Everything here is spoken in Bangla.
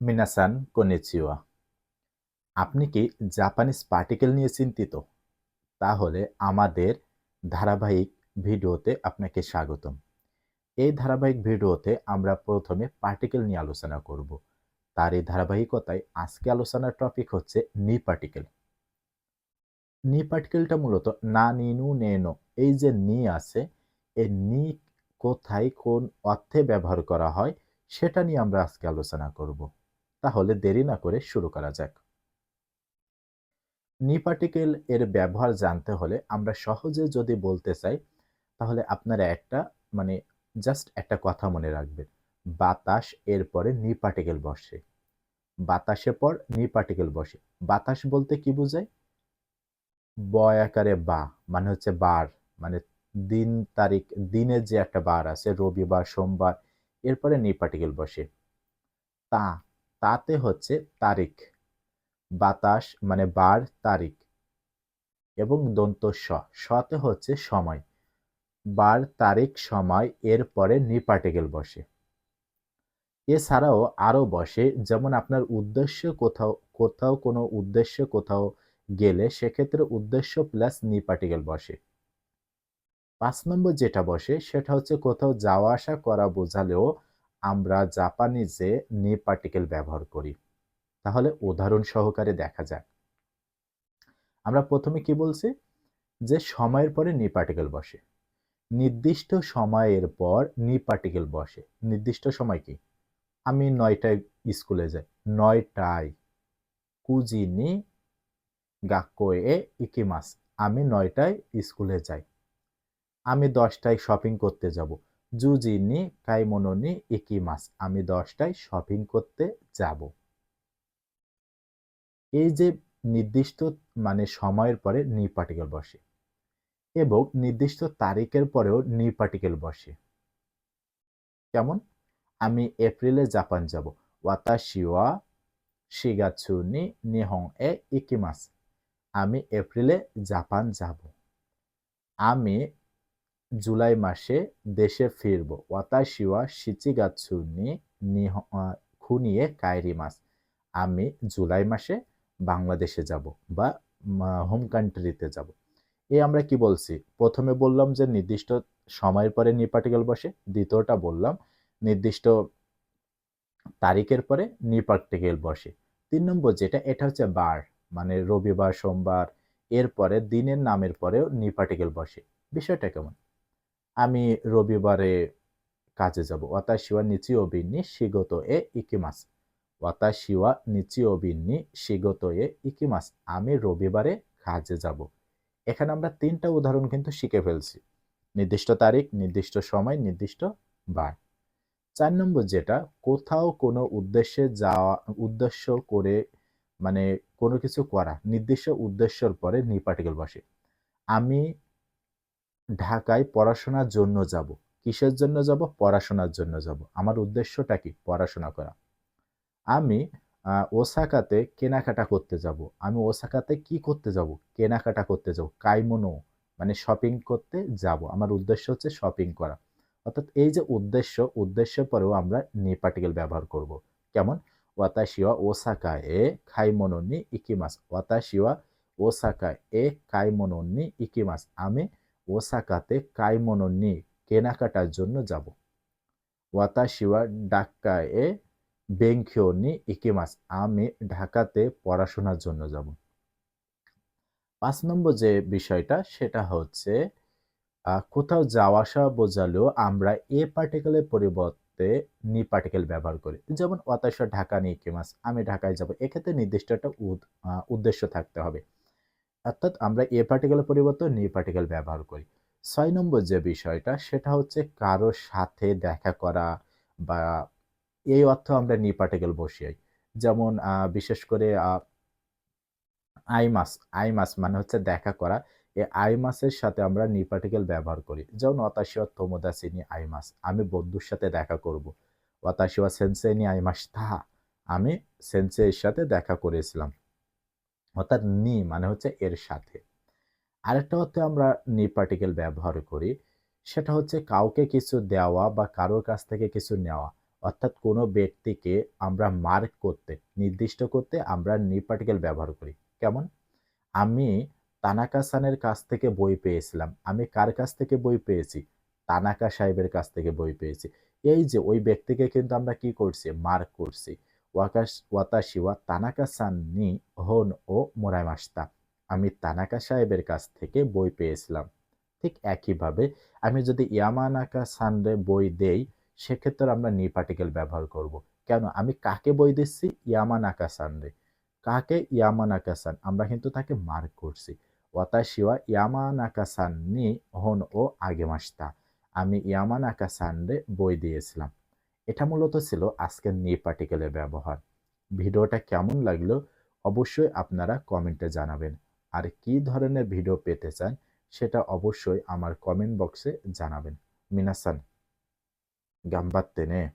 মিনাসান কনিচিওয়া। আপনি কি জাপানিজ পার্টিকেল নিয়ে চিন্তিত? তাহলে আমাদের ধারাবাহিক ভিডিওতে আপনাকে স্বাগতম। এই ধারাবাহিক ভিডিওতে আমরা প্রথমে পার্টিকেল নিয়ে আলোচনা করব। তার এই ধারাবাহিকতায় আজকে আলোচনার টপিক হচ্ছে নি পার্টিকেল। নি পার্টিকেলটা মূলত না নিনু নেনো, এই যে নি আছে, এই নি কোথায় কোন অর্থে ব্যবহার করা হয় সেটা নিয়ে আমরা আজকে আলোচনা করব। তাহলে দেরি না করে শুরু করা যাক। নি পার্টিকেল এর ব্যবহার জানতে হলে আমরা সহজে যদি বলতে চাই, তাহলে আপনারা মানে জাস্ট একটা কথা মনে রাখবেন। বাতাস এর পরে নি পার্টিকেল বসে। বাতাসের পর নি পার্টিকেল বসে। বাতাস বলতে কি বোঝায়? ব আকারে বা, মানে হচ্ছে বার, মানে দিন তারিখ, দিনের যে একটা বার আছে, রবিবার, সোমবার, এরপরে নি পার্টিকেল বসে। তা, তাতে হচ্ছে তারিখ। বাতাস মানে বার, তারিখ, এবং দন্ত স, সতে হচ্ছে সময়। বার, তারিখ, সময়, এর পরে নি পার্টিকেল বসে। এছাড়াও আরো বসে, যেমন আপনার উদ্দেশ্য, কোথাও কোথাও কোনো উদ্দেশ্যে কোথাও গেলে সেক্ষেত্রে উদ্দেশ্য প্লাস নি পার্টিকেল বসে। ৫ নম্বর যেটা বসে সেটা হচ্ছে কোথাও যাওয়া আসা করা বোঝালেও আমরা জাপানিজে নি পার্টিকেল ব্যবহার করি। তাহলে উদাহরণ সহকারে দেখা যাক। আমরা প্রথমে কি বলছি? যে সময়ের পরে নি পার্টিকেল বসে। নির্দিষ্ট সময়ের পর নি পার্টিকেল বসে। নির্দিষ্ট সময় কি? আমি ৯টায় স্কুলে যাই। ৯টায়। কুজি নি গাক্কোয়ে ইকিমাস। আমি ৯টায় স্কুলে যাই। আমি ১০টায় শপিং করতে যাব। জুজি নি কাইমোনো নি ইকিমাস। আমি ১০টায় শপিং করতে যাব। এই যে নির্দিষ্ট মানে সময়ের পরে নি পার্টিকেল বসে, এবং নির্দিষ্ট তারিখের পরেও নি পার্টিকেল বসে। কেমন? আমি এপ্রিলে জাপান যাব। ওয়াতাশি ওয়া শিগাৎসু নি নিহন এ ইকিমাস। আমি এপ্রিলে জাপান যাব। আমি জুলাই মাসে দেশে ফিরব। ওয়াতাশি ওয়া শিচিগাৎসু নি খুনিয়ে কাইরিমাস। আমি জুলাই মাসে বাংলাদেশে যাব, বা হোম কান্ট্রিতে যাব। আমরা কি বলছি? প্রথমে বললাম যে নির্দিষ্ট সময়ের পরে নি পার্টিকেল বসে। দ্বিতীয়টা বললাম নির্দিষ্ট তারিখের পরে নি পার্টিকেল বসে। ৩ নম্বর যেটা, এটা হচ্ছে বার, মানে রবিবার, সোমবার, এরপরে দিনের নামের পরেও নি পার্টিকেল বসে। বিষয়টা কেমন? আমি রবিবারে কাজে যাব। ওয়াতাশি ওয়া নিচিয়োবি নি শিগোতো এ ইকিমাস। ওয়াতাশি ওয়া নিচিয়োবি নি শিগোতো এ ইকিমাস। আমি রবিবারে কাজে যাব। এখানে আমরা ৩টা উদাহরণ কিন্তু শিখে ফেলছি। নির্দিষ্ট তারিখ, নির্দিষ্ট সময়, নির্দিষ্ট বার। ৪ নম্বর যেটা, কোথাও কোনো উদ্দেশ্যে যাওয়া, উদ্দেশ্য করে, মানে কোনো কিছু করা, নির্দিষ্ট উদ্দেশ্যের পরে নি পার্টিকেল বসে। আমি ঢাকায় পড়াশোনার জন্য যাব। কিসের জন্য যাব? পড়াশোনার জন্য যাব। আমার উদ্দেশ্যটা কি? পড়াশোনা করা। আমি ওসাকাতে কেনাকাটা করতে যাব। আমি ওসাকাতে কি করতে যাব? কেনাকাটা করতে যাব। কাইমোনো, মানে শপিং করতে যাব। আমার উদ্দেশ্য হচ্ছে শপিং করা। অর্থাৎ এই যে উদ্দেশ্য, উদ্দেশ্যের পরেও আমরা নি পার্টিকেল ব্যবহার করব। কেমন? ওয়াতাশি ওয়া ওসাকা এ খাইমোনো নি ইকিমাস। ওয়াতাশি ওয়া ওসাকা এ কাইমোনো নি ইকিমাস। আমি ওসাকাতে কাইমোনো নি, কেনাকাটার জন্য যাব। ওয়াতাশি ওয়া ডাক্কা এ বেনকিও নি ইকিমাস। আমি ঢাকাতে পড়াশোনার জন্য যাব। ৫ নম্বর যে বিষয়টা সেটা হচ্ছে কোথাও যাওয়া আসা বোঝালেও আমরা এ পার্টিকেলের পরিবর্তে নি পার্টিকেল ব্যবহার করি। যেমন ওয়াতাশি ওয়া ঢাকা নি ইকিমাস। আমি ঢাকায় যাব। এক্ষেত্রে নির্দিষ্ট একটা উদ্দেশ্য থাকতে হবে। অর্থাৎ আমরা এ পার্টিকেলের পরিবর্তে নি পার্টিকেল ব্যবহার করি। ৬ নম্বর যে বিষয়টা সেটা হচ্ছে কারো সাথে দেখা করা, বা এই অর্থে আমরা নি পার্টিকেল বসাই। যেমন বিশেষ করে আইমাস, আইমাস মানে হচ্ছে দেখা করা। এই আইমাসের সাথে আমরা নি পার্টিকেল ব্যবহার করি। যেমন ওয়াতাশি ওয়া তোমোদাচি নি আইমাস। আমি বন্ধুর সাথে দেখা করব। ওয়াতাশি ওয়া সেনসেই নি আইমাশিতা। আমি সেনসেইয়ের সাথে দেখা করেছিলাম। অর্থাৎ নি মানে হচ্ছে এর সাথে। আরেকটা অর্থে আমরা নি পার্টিকেল ব্যবহার করি, সেটা হচ্ছে কাউকে কিছু দেওয়া বা কারোর কাছ থেকে কিছু নেওয়া। অর্থাৎ কোনো ব্যক্তিকে আমরা মার্ক করতে, নির্দিষ্ট করতে আমরা নি পার্টিকেল ব্যবহার করি। কেমন? আমি তানাকা-সানের কাছ থেকে বই পেয়েছিলাম। আমি কার কাছ থেকে বই পেয়েছি? তানাকা সাহেবের কাছ থেকে বই পেয়েছি। এই যে ওই ব্যক্তিকে কিন্তু আমরা কি করছি? মার্ক করছি। ওয়াতাশি ওয়া তানাকা-সান নি হোন ও মোরাইমাশিতা। আমি তানাকা সাহেবের কাছ থেকে বই পেয়েছিলাম। ঠিক একইভাবে আমি যদি ইয়ামানাকা-সানরে বই দেই, সেক্ষেত্রে আমরা নি পার্টিকেল ব্যবহার করব। কেন? আমি কাকে বই দিচ্ছি? ইয়ামানাকা-সানরে। কাকে? ইয়ামানাকা-সান। আমরা কিন্তু তাকে মার্ক করছি। ওয়াতাশি ওয়া ইয়ামানাকা-সান নি হোন ও আগেমাশিতা। আমি ইয়ামানাকা-সানরে বই দিয়েছিলাম। এটা মূলত ছিল আজকের নি পার্টিকেলের ব্যবহার। ভিডিওটা কেমন লাগলো অবশ্যই আপনারা কমেন্টে জানাবেন। আর কী ধরনের ভিডিও পেতে চান সেটা অবশ্যই আমার কমেন্ট বক্সে জানাবেন। মিনাসান, গাম্বাত্তে নে।